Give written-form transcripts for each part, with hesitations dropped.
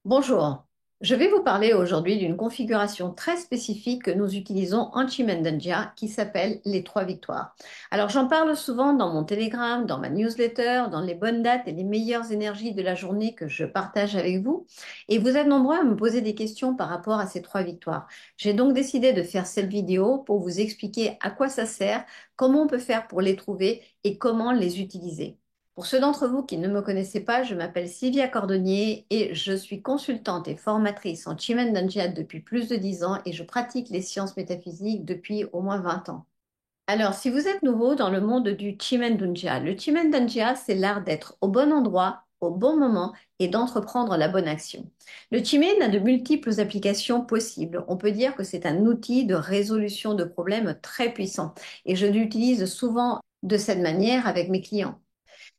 Bonjour, je vais vous parler aujourd'hui d'une configuration très spécifique que nous utilisons en Chimendengia qui s'appelle les trois victoires. Alors j'en parle souvent dans mon Telegram, dans ma newsletter, dans les bonnes dates et les meilleures énergies de la journée que je partage avec vous. Et vous êtes nombreux à me poser des questions par rapport à ces trois victoires. J'ai donc décidé de faire cette vidéo pour vous expliquer à quoi ça sert, comment on peut faire pour les trouver et comment les utiliser. Pour ceux d'entre vous qui ne me connaissaient pas, je m'appelle Sylvia Cordonnier et je suis consultante et formatrice en Chimendanjia depuis plus de 10 ans et je pratique les sciences métaphysiques depuis au moins 20 ans. Alors, si vous êtes nouveau dans le monde du Chimendunjia, le Chimendunjia, c'est l'art d'être au bon endroit, au bon moment et d'entreprendre la bonne action. Le Chimen a de multiples applications possibles. On peut dire que c'est un outil de résolution de problèmes très puissant et je l'utilise souvent de cette manière avec mes clients.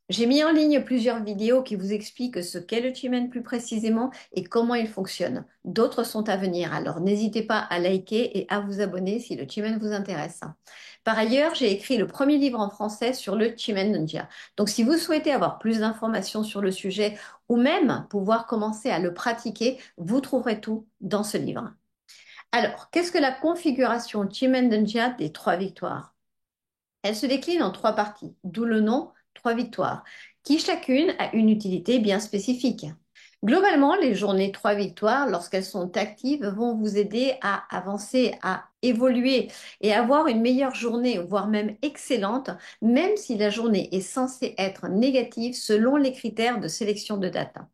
J'ai mis en ligne plusieurs vidéos qui vous expliquent ce qu'est le Chimen plus précisément et comment il fonctionne. D'autres sont à venir, alors n'hésitez pas à liker et à vous abonner si le Chimen vous intéresse. Par ailleurs, j'ai écrit le premier livre en français sur le Chimen Ninja. Donc si vous souhaitez avoir plus d'informations sur le sujet ou même pouvoir commencer à le pratiquer, vous trouverez tout dans ce livre. Alors, qu'est-ce que la configuration Chimen Ninja des trois victoires? Elle se décline en trois parties, d'où le nom trois victoires, qui chacune a une utilité bien spécifique. Globalement, les journées trois victoires, lorsqu'elles sont actives, vont vous aider à avancer, à évoluer et avoir une meilleure journée, voire même excellente, même si la journée est censée être négative selon les critères de sélection de data.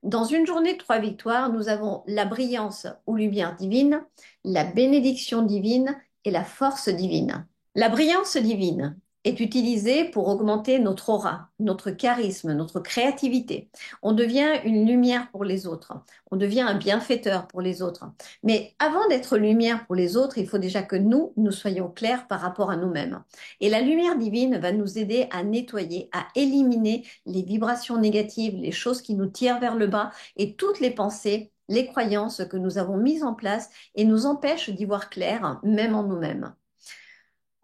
Dans une journée de trois victoires, nous avons la brillance ou lumière divine, la bénédiction divine et la force divine. La brillance divine est utilisée pour augmenter notre aura, notre charisme, notre créativité. On devient une lumière pour les autres. On devient un bienfaiteur pour les autres. Mais avant d'être lumière pour les autres, il faut déjà que nous soyons clairs par rapport à nous-mêmes. Et la lumière divine va nous aider à nettoyer, à éliminer les vibrations négatives, les choses qui nous tirent vers le bas et toutes les pensées, les croyances que nous avons mises en place et nous empêchent d'y voir clair, même en nous-mêmes.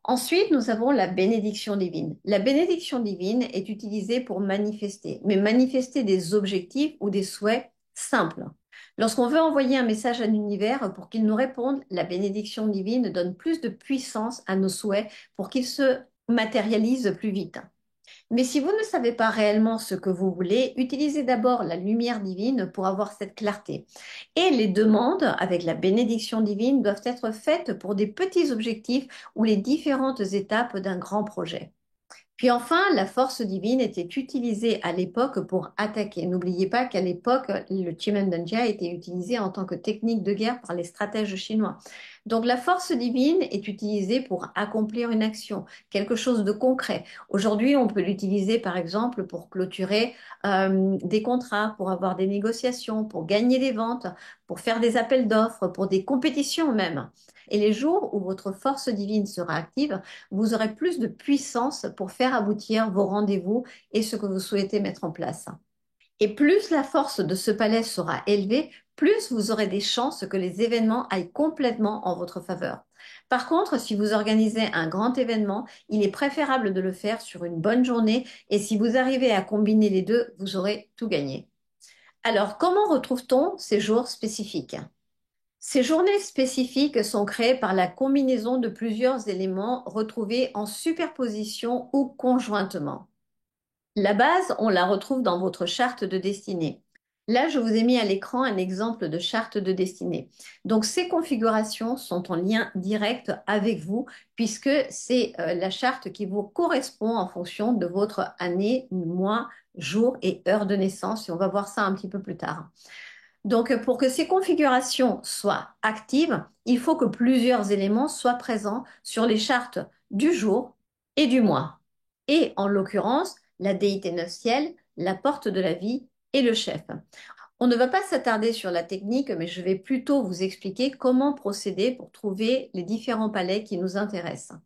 Ensuite, nous avons la bénédiction divine. La bénédiction divine est utilisée pour manifester, mais manifester des objectifs ou des souhaits simples. Lorsqu'on veut envoyer un message à l'univers pour qu'il nous réponde, la bénédiction divine donne plus de puissance à nos souhaits pour qu'ils se matérialisent plus vite. Mais si vous ne savez pas réellement ce que vous voulez, utilisez d'abord la lumière divine pour avoir cette clarté. Et les demandes avec la bénédiction divine doivent être faites pour des petits objectifs ou les différentes étapes d'un grand projet. Puis enfin, la force divine était utilisée à l'époque pour attaquer. N'oubliez pas qu'à l'époque, le Chimendanja était utilisé en tant que technique de guerre par les stratèges chinois. Donc la force divine est utilisée pour accomplir une action, quelque chose de concret. Aujourd'hui, on peut l'utiliser par exemple pour clôturer des contrats, pour avoir des négociations, pour gagner des ventes, pour faire des appels d'offres, pour des compétitions même. Et les jours où votre force divine sera active, vous aurez plus de puissance pour faire aboutir vos rendez-vous et ce que vous souhaitez mettre en place. Et plus la force de ce palais sera élevée, plus vous aurez des chances que les événements aillent complètement en votre faveur. Par contre, si vous organisez un grand événement, il est préférable de le faire sur une bonne journée et si vous arrivez à combiner les deux, vous aurez tout gagné. Alors, comment retrouve-t-on ces jours spécifiques? Ces journées spécifiques sont créées par la combinaison de plusieurs éléments retrouvés en superposition ou conjointement. La base, on la retrouve dans votre charte de destinée. Là, je vous ai mis à l'écran un exemple de charte de destinée. Donc, ces configurations sont en lien direct avec vous puisque c'est la charte qui vous correspond en fonction de votre année, mois, jour et heure de naissance. Et on va voir ça un petit peu plus tard. Donc, pour que ces configurations soient actives, il faut que plusieurs éléments soient présents sur les chartes du jour et du mois. Et en l'occurrence, la déité neuf ciel, la porte de la vie et le chef. On ne va pas s'attarder sur la technique, mais je vais plutôt vous expliquer comment procéder pour trouver les différents palais qui nous intéressent.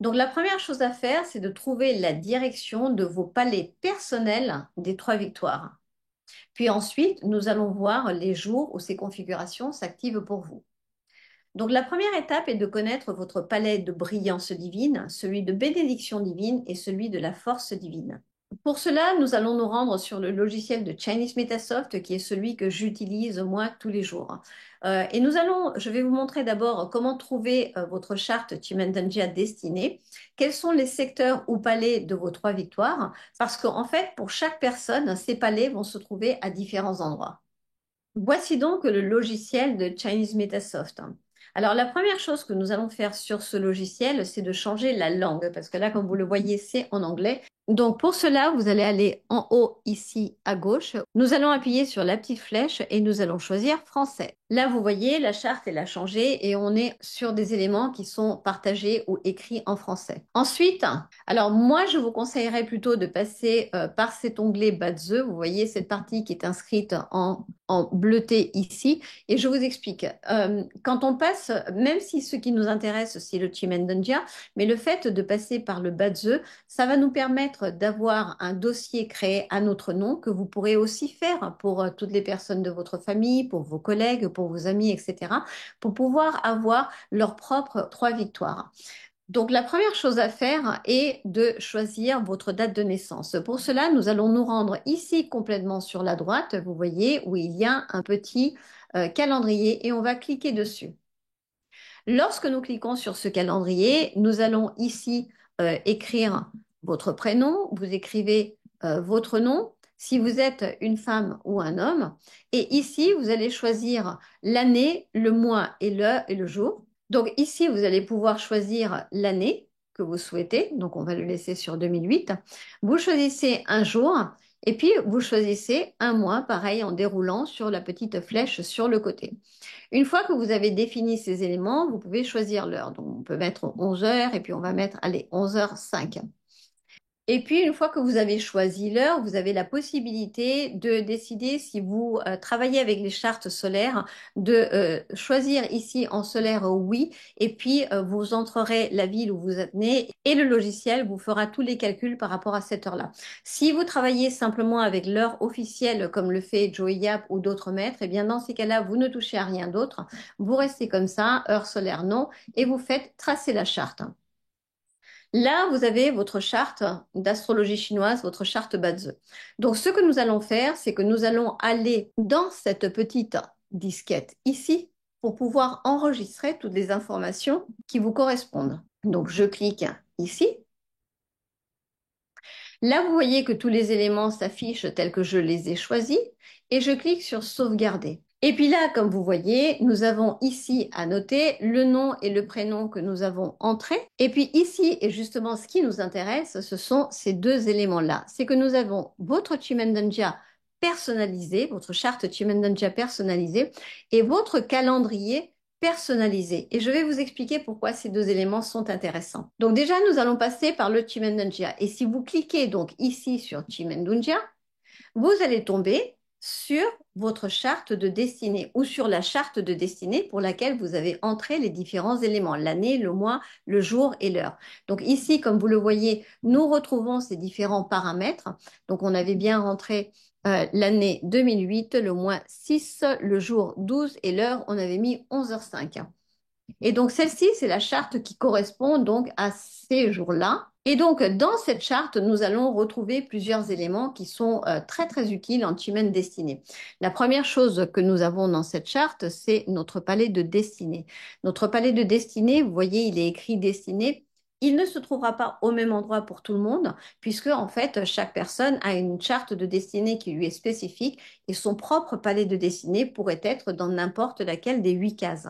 Donc, la première chose à faire, c'est de trouver la direction de vos palais personnels des trois victoires. Puis ensuite, nous allons voir les jours où ces configurations s'activent pour vous. Donc la première étape est de connaître votre palais de brillance divine, celui de bénédiction divine et celui de la force divine. Pour cela, nous allons nous rendre sur le logiciel de Chinese Metasoft, qui est celui que j'utilise moi tous les jours. Et je vais vous montrer d'abord comment trouver votre charte Chimandanjia destinée, quels sont les secteurs ou palais de vos trois victoires, parce qu'en fait, pour chaque personne, ces palais vont se trouver à différents endroits. Voici donc le logiciel de Chinese Metasoft. Alors, la première chose que nous allons faire sur ce logiciel, c'est de changer la langue, parce que là, comme vous le voyez, c'est en anglais. Donc, pour cela, vous allez aller en haut, ici, à gauche. Nous allons appuyer sur la petite flèche et nous allons choisir français. Là, vous voyez, la charte, elle a changé et on est sur des éléments qui sont partagés ou écrits en français. Ensuite, alors moi, je vous conseillerais plutôt de passer par cet onglet Badze. Vous voyez cette partie qui est inscrite en bleuté ici. Et je vous explique. Quand on passe, même si ce qui nous intéresse, c'est le Chimendonjia, mais le fait de passer par le Badze, ça va nous permettre d'avoir un dossier créé à notre nom que vous pourrez aussi faire pour toutes les personnes de votre famille, pour vos collègues, pour vos amis, etc., pour pouvoir avoir leurs propres trois victoires. Donc, la première chose à faire est de choisir votre date de naissance. Pour cela, nous allons nous rendre ici complètement sur la droite, vous voyez, où il y a un petit calendrier et on va cliquer dessus. Lorsque nous cliquons sur ce calendrier, nous allons ici écrire votre prénom, vous écrivez votre nom, si vous êtes une femme ou un homme, et ici, vous allez choisir l'année, le mois et le jour. Donc ici, vous allez pouvoir choisir l'année que vous souhaitez, donc on va le laisser sur 2008. Vous choisissez un jour et puis vous choisissez un mois, pareil, en déroulant sur la petite flèche sur le côté. Une fois que vous avez défini ces éléments, vous pouvez choisir l'heure. Donc, on peut mettre 11 heures et puis on va mettre, allez, 11h05. Et puis, une fois que vous avez choisi l'heure, vous avez la possibilité de décider si vous travaillez avec les chartes solaires, de choisir ici en solaire oui, et puis vous entrerez la ville où vous êtes né et le logiciel vous fera tous les calculs par rapport à cette heure-là. Si vous travaillez simplement avec l'heure officielle, comme le fait Joey Yap ou d'autres maîtres, eh bien dans ces cas-là, vous ne touchez à rien d'autre. Vous restez comme ça, heure solaire non, et vous faites tracer la charte. Là, vous avez votre charte d'astrologie chinoise, votre charte Bazi. Donc, ce que nous allons faire, c'est que nous allons aller dans cette petite disquette ici pour pouvoir enregistrer toutes les informations qui vous correspondent. Donc, je clique ici. Là, vous voyez que tous les éléments s'affichent tels que je les ai choisis et je clique sur sauvegarder. Et puis là, comme vous voyez, nous avons ici à noter le nom et le prénom que nous avons entrés. Et puis ici, et justement ce qui nous intéresse, ce sont ces deux éléments-là. C'est que nous avons votre Chimendanja personnalisé, votre charte Chimendanja personnalisée et votre calendrier personnalisé. Et je vais vous expliquer pourquoi ces deux éléments sont intéressants. Donc déjà, nous allons passer par le Chimendunjia. Et si vous cliquez donc ici sur Chimendunjia, vous allez tomber sur votre charte de destinée ou sur la charte de destinée pour laquelle vous avez entré les différents éléments, l'année, le mois, le jour et l'heure. Donc ici, comme vous le voyez, nous retrouvons ces différents paramètres. Donc on avait bien rentré l'année 2008, le mois 6, le jour 12 et l'heure, on avait mis 11h05. Et donc, celle-ci, c'est la charte qui correspond donc à ces jours-là. Et donc, dans cette charte, nous allons retrouver plusieurs éléments qui sont très, très utiles en Chimène destinée. La première chose que nous avons dans cette charte, c'est notre palais de destinée. Notre palais de destinée, vous voyez, il est écrit destinée. Il ne se trouvera pas au même endroit pour tout le monde, puisque en fait, chaque personne a une charte de destinée qui lui est spécifique et son propre palais de destinée pourrait être dans n'importe laquelle des 8 cases.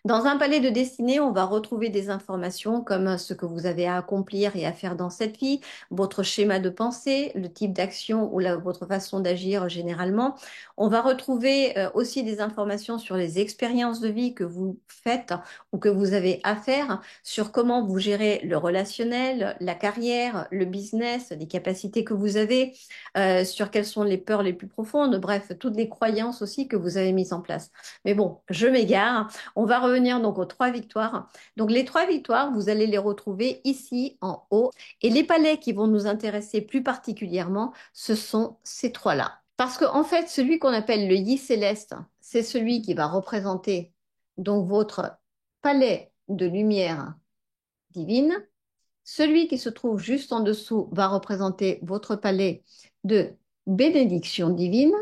Dans un palais de destinée, on va retrouver des informations comme ce que vous avez à accomplir et à faire dans cette vie, votre schéma de pensée, le type d'action ou votre façon d'agir généralement. On va retrouver aussi des informations sur les expériences de vie que vous faites ou que vous avez à faire, sur comment vous gérez le relationnel, la carrière, le business, les capacités que vous avez, sur quelles sont les peurs les plus profondes, bref, toutes les croyances aussi que vous avez mises en place. Mais bon, je m'égare. On va revenir donc aux trois victoires. Donc les trois victoires, vous allez les retrouver ici en haut. Et les palais qui vont nous intéresser plus particulièrement, ce sont ces trois-là. Parce qu'en fait, celui qu'on appelle le Yi céleste, c'est celui qui va représenter donc votre palais de lumière divine. Celui qui se trouve juste en dessous va représenter votre palais de bénédiction divine.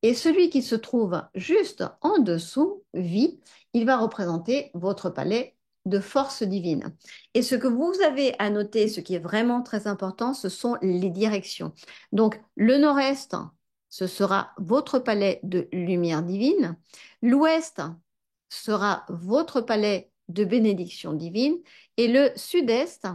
Et celui qui se trouve juste en dessous, vie, il va représenter votre palais de force divine. Et ce que vous avez à noter, ce qui est vraiment très important, ce sont les directions. Donc, le nord-est, ce sera votre palais de lumière divine. L'ouest sera votre palais de bénédiction divine. Et le sud-est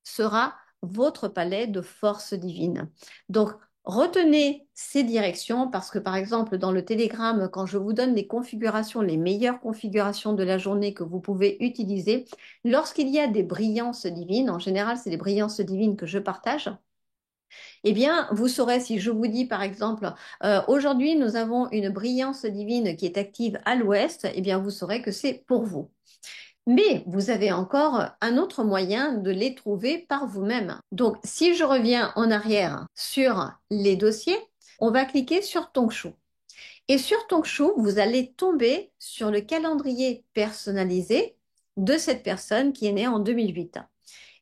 sera votre palais de force divine. Donc, retenez ces directions parce que, par exemple, dans le télégramme, quand je vous donne les configurations, les meilleures configurations de la journée que vous pouvez utiliser, lorsqu'il y a des brillances divines, en général, c'est les brillances divines que je partage, eh bien, vous saurez si je vous dis, par exemple, aujourd'hui, nous avons une brillance divine qui est active à l'ouest, eh bien, vous saurez que c'est pour vous. Mais vous avez encore un autre moyen de les trouver par vous-même. Donc, si je reviens en arrière sur les dossiers, on va cliquer sur Tonkshu. Et sur Tonkshu, vous allez tomber sur le calendrier personnalisé de cette personne qui est née en 2008.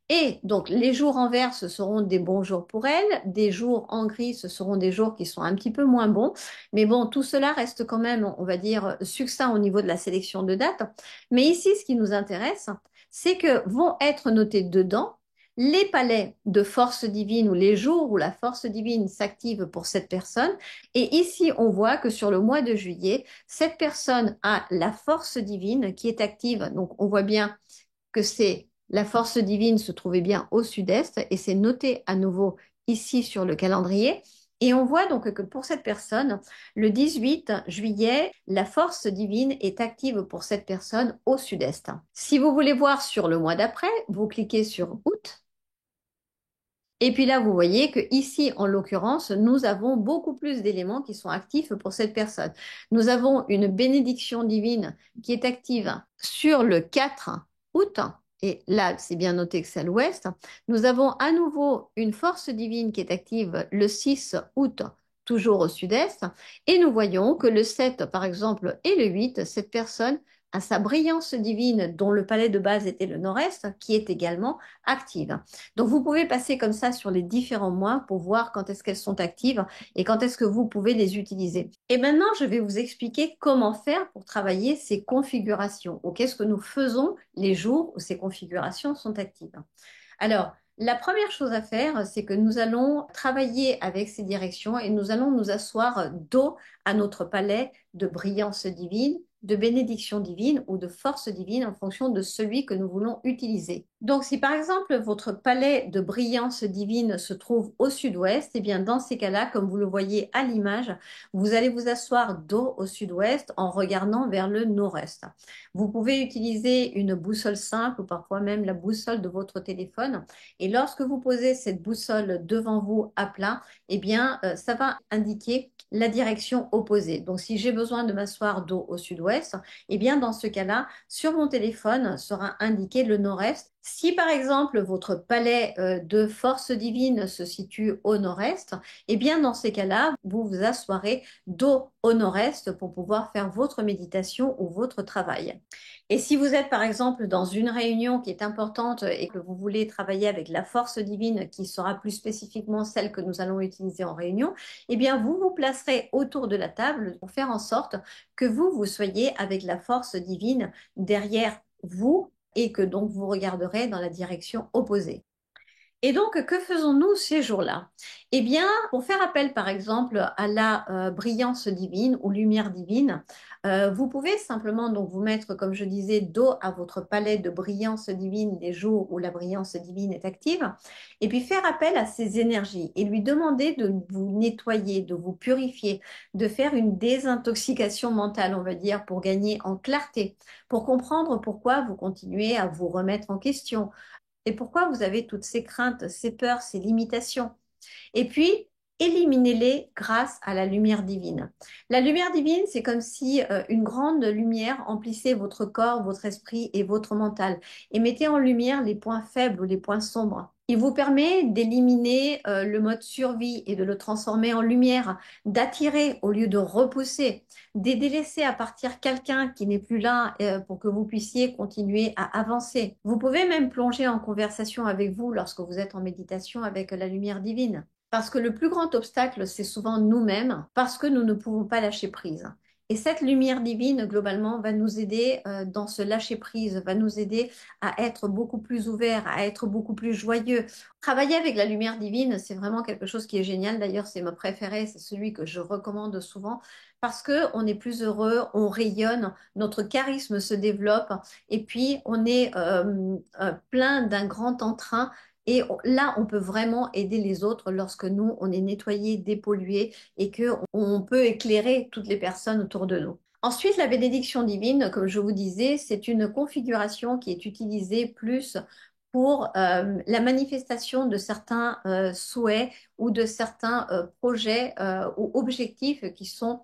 Et donc, les jours en vert, ce seront des bons jours pour elle. Des jours en gris, ce seront des jours qui sont un petit peu moins bons. Mais bon, tout cela reste quand même, on va dire, succinct au niveau de la sélection de dates. Mais ici, ce qui nous intéresse, c'est que vont être notés dedans les palais de force divine ou les jours où la force divine s'active pour cette personne. Et ici, on voit que sur le mois de juillet, cette personne a la force divine qui est active. Donc, on voit bien que c'est la force divine se trouvait bien au sud-est et c'est noté à nouveau ici sur le calendrier. Et on voit donc que pour cette personne, le 18 juillet, la force divine est active pour cette personne au sud-est. Si vous voulez voir sur le mois d'après, vous cliquez sur août. Et puis là, vous voyez que ici, en l'occurrence, nous avons beaucoup plus d'éléments qui sont actifs pour cette personne. Nous avons une bénédiction divine qui est active sur le 4 août. Et là, c'est bien noté que c'est à l'ouest. Nous avons à nouveau une force divine qui est active le 6 août, toujours au sud-est. Et nous voyons que le 7, par exemple, et le 8, cette personne a sa brillance divine, dont le palais de base était le nord-est, qui est également active. Donc, vous pouvez passer comme ça sur les différents mois pour voir quand est-ce qu'elles sont actives et quand est-ce que vous pouvez les utiliser. Et maintenant, je vais vous expliquer comment faire pour travailler ces configurations ou qu'est-ce que nous faisons les jours où ces configurations sont actives. Alors, la première chose à faire, c'est que nous allons travailler avec ces directions et nous allons nous asseoir dos à notre palais de brillance divine, de bénédiction divine ou de force divine en fonction de celui que nous voulons utiliser. Donc, si par exemple votre palais de brillance divine se trouve au sud-ouest, eh bien dans ces cas-là, comme vous le voyez à l'image, vous allez vous asseoir dos au sud-ouest en regardant vers le nord-est. Vous pouvez utiliser une boussole simple ou parfois même la boussole de votre téléphone. Et lorsque vous posez cette boussole devant vous à plat, eh bien, ça va indiquer la direction opposée. Donc, si j'ai besoin de m'asseoir dos au sud-ouest, eh bien, dans ce cas-là, sur mon téléphone sera indiqué le nord-est. Si par exemple votre palais de force divine se situe au nord-est, eh bien dans ces cas-là, vous vous asseoirez dos au nord-est pour pouvoir faire votre méditation ou votre travail. Et si vous êtes par exemple dans une réunion qui est importante et que vous voulez travailler avec la force divine qui sera plus spécifiquement celle que nous allons utiliser en réunion, eh bien vous vous placerez autour de la table pour faire en sorte que vous soyez avec la force divine derrière vous et que donc vous regarderez dans la direction opposée. Et donc, que faisons-nous ces jours-là? Eh bien, pour faire appel, par exemple, à la brillance divine ou lumière divine, vous pouvez simplement donc vous mettre, comme je disais, dos à votre palais de brillance divine des jours où la brillance divine est active, et puis faire appel à ces énergies et lui demander de vous nettoyer, de vous purifier, de faire une désintoxication mentale, on va dire, pour gagner en clarté, pour comprendre pourquoi vous continuez à vous remettre en question et pourquoi vous avez toutes ces craintes, ces peurs, ces limitations. Et puis, éliminez-les grâce à la lumière divine. La lumière divine, c'est comme si une grande lumière emplissait votre corps, votre esprit et votre mental et mettait en lumière les points faibles ou les points sombres. Il vous permet d'éliminer le mode survie et de le transformer en lumière, d'attirer au lieu de repousser, d'aider laisser à partir quelqu'un qui n'est plus là pour que vous puissiez continuer à avancer. Vous pouvez même plonger en conversation avec vous lorsque vous êtes en méditation avec la lumière divine. Parce que le plus grand obstacle, c'est souvent nous-mêmes, parce que nous ne pouvons pas lâcher prise. Et cette lumière divine, globalement, va nous aider dans ce lâcher-prise, va nous aider à être beaucoup plus ouvert, à être beaucoup plus joyeux. Travailler avec la lumière divine, c'est vraiment quelque chose qui est génial. D'ailleurs, c'est mon préféré, c'est celui que je recommande souvent parce que on est plus heureux, on rayonne, notre charisme se développe et puis on est plein d'un grand entrain. Et là, on peut vraiment aider les autres lorsque nous, on est nettoyé, dépollué et que on peut éclairer toutes les personnes autour de nous. Ensuite, la bénédiction divine, comme je vous disais, c'est une configuration qui est utilisée plus pour la manifestation de certains souhaits ou de certains projets ou objectifs qui sont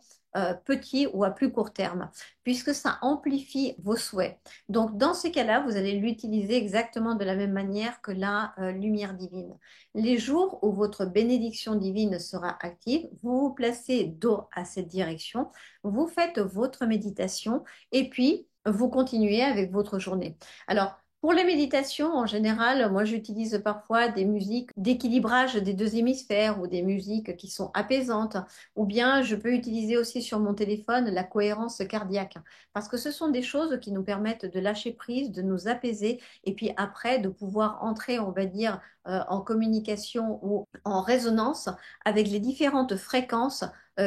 petits ou à plus court terme, puisque ça amplifie vos souhaits. Donc, dans ces cas-là, vous allez l'utiliser exactement de la même manière que la lumière divine. Les jours où votre bénédiction divine sera active, vous vous placez dos à cette direction, vous faites votre méditation et puis vous continuez avec votre journée. Alors, pour les méditations, en général, moi j'utilise parfois des musiques d'équilibrage des deux hémisphères ou des musiques qui sont apaisantes, ou bien je peux utiliser aussi sur mon téléphone la cohérence cardiaque, parce que ce sont des choses qui nous permettent de lâcher prise, de nous apaiser, et puis après de pouvoir entrer, on va dire, en communication ou en résonance avec les différentes fréquences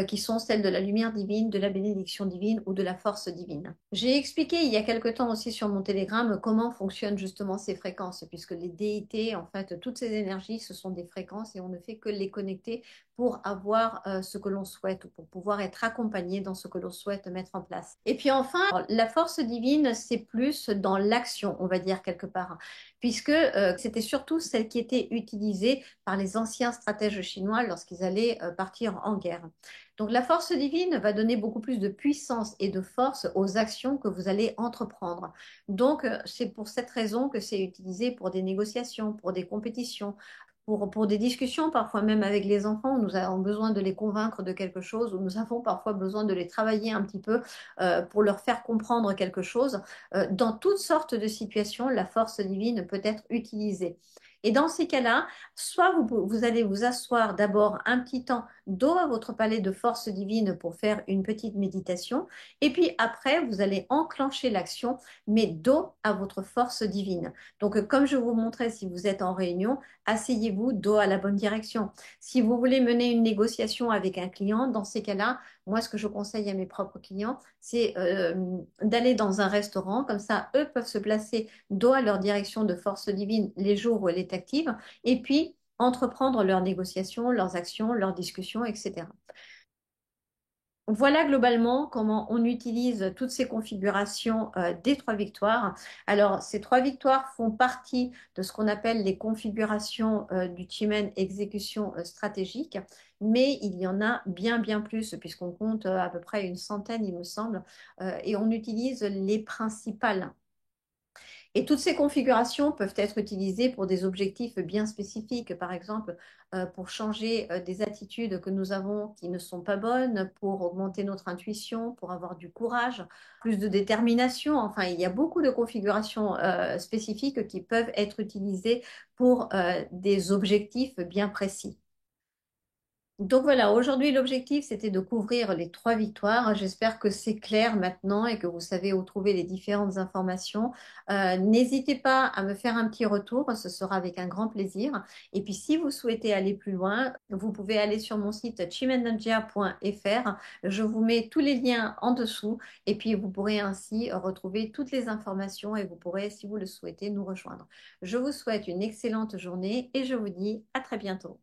qui sont celles de la lumière divine, de la bénédiction divine ou de la force divine. J'ai expliqué il y a quelque temps aussi sur mon Telegram comment fonctionnent justement ces fréquences, puisque les déités, en fait, toutes ces énergies, ce sont des fréquences et on ne fait que les connecter pour avoir ce que l'on souhaite ou pour pouvoir être accompagné dans ce que l'on souhaite mettre en place. Et puis enfin, la force divine, c'est plus dans l'action, on va dire quelque part, puisque c'était surtout celle qui était utilisée par les anciens stratèges chinois lorsqu'ils allaient partir en guerre. Donc la force divine va donner beaucoup plus de puissance et de force aux actions que vous allez entreprendre. Donc c'est pour cette raison que c'est utilisé pour des négociations, pour des compétitions, pour des discussions, parfois même avec les enfants, où nous avons besoin de les convaincre de quelque chose, où nous avons parfois besoin de les travailler un petit peu pour leur faire comprendre quelque chose. Dans toutes sortes de situations, la force divine peut être utilisée. Et dans ces cas-là, soit vous allez vous asseoir d'abord un petit temps dos à votre palais de force divine pour faire une petite méditation, et puis après, vous allez enclencher l'action, mais dos à votre force divine. Donc, comme je vous montrais, si vous êtes en réunion, asseyez-vous dos à la bonne direction. Si vous voulez mener une négociation avec un client, dans ces cas-là, moi, ce que je conseille à mes propres clients, c'est d'aller dans un restaurant, comme ça, eux peuvent se placer dos à leur direction de force divine les jours où elle est active, et puis entreprendre leurs négociations, leurs actions, leurs discussions, etc. Voilà globalement comment on utilise toutes ces configurations des trois victoires. Alors, ces trois victoires font partie de ce qu'on appelle les configurations du Chimen exécution stratégique, mais il y en a bien, bien plus, puisqu'on compte à peu près une centaine, il me semble, et on utilise les principales. Et toutes ces configurations peuvent être utilisées pour des objectifs bien spécifiques, par exemple pour changer des attitudes que nous avons qui ne sont pas bonnes, pour augmenter notre intuition, pour avoir du courage, plus de détermination. Enfin, il y a beaucoup de configurations spécifiques qui peuvent être utilisées pour des objectifs bien précis. Donc voilà, aujourd'hui l'objectif c'était de couvrir les trois victoires. J'espère que c'est clair maintenant et que vous savez où trouver les différentes informations. N'hésitez pas à me faire un petit retour, ce sera avec un grand plaisir. Et puis si vous souhaitez aller plus loin, vous pouvez aller sur mon site chimendanja.fr. Je vous mets tous les liens en dessous et puis vous pourrez ainsi retrouver toutes les informations et vous pourrez, si vous le souhaitez, nous rejoindre. Je vous souhaite une excellente journée et je vous dis à très bientôt.